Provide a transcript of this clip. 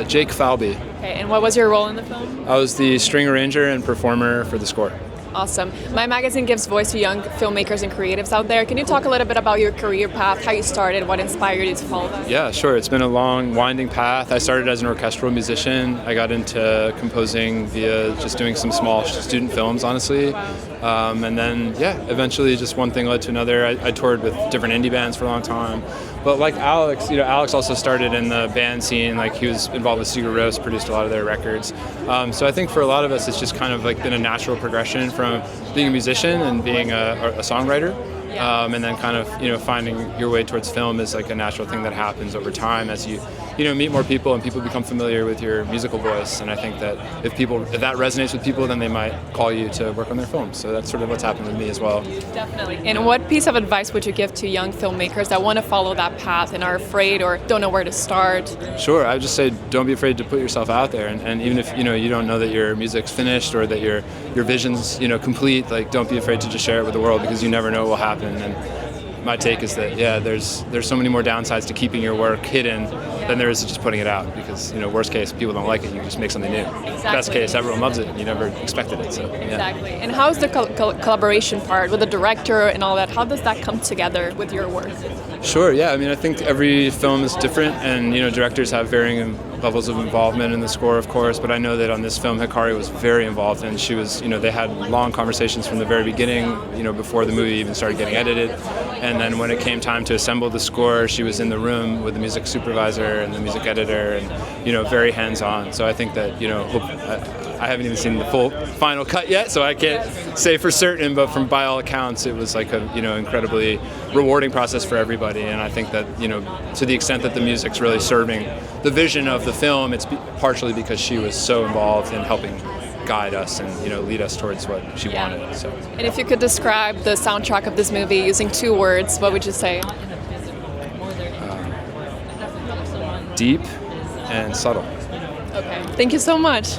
Jake Falby. Okay, and what was your role in the film? I was the string arranger and performer for the score. Awesome. My magazine gives voice to young filmmakers and creatives out there. Can you talk a little bit about your career path, how you started, what inspired you to follow that? Yeah, sure. It's been a long, winding path. I started as an orchestral musician. I got into composing via just doing some small student films, honestly. And then, eventually just one thing led to another. I toured with different indie bands for a long time. But like Alex, Alex also started in the band scene. Like he was involved with Sigur Rós, produced a lot of their records. So I think for a lot of us, it's just kind of like been a natural progression from being a musician and being a songwriter. And then kind of, finding your way towards film is like a natural thing that happens over time as you meet more people and people become familiar with your musical voice. And I think that if that resonates with people, then they might call you to work on their films. So that's sort of what's happened with me as well. Definitely. And what piece of advice would you give to young filmmakers that want to follow that path and are afraid or don't know where to start? Sure. I would just say don't be afraid to put yourself out there. And even if, you don't know that your music's finished or that your vision's, complete, like don't be afraid to just share it with the world because you never know what will happen. And my take is that there's so many more downsides to keeping your work hidden than there is to just putting it out because worst case people don't like it, you just make something new. Exactly. Best case everyone loves it and you never expected it. So exactly. And how's the collaboration part with the director and all that? How does that come together with your work? Sure. I think every film is different and directors have varying levels of involvement in the score, of course, but I know that on this film Hikari was very involved and she was they had long conversations from the very beginning, before the movie even started getting edited. And then when it came time to assemble the score, she was in the room with the music supervisor and the music editor and very hands-on. So I think that I haven't even seen the full final cut yet, so I can't say for certain, but by all accounts it was like a incredibly rewarding process for everybody. And I think that to the extent that the music's really serving the vision of the film, it's partially because she was so involved in helping guide us and lead us towards what she wanted. So. And if you could describe the soundtrack of this movie using 2 words, what would you say? Deep and subtle. Okay. Thank you so much.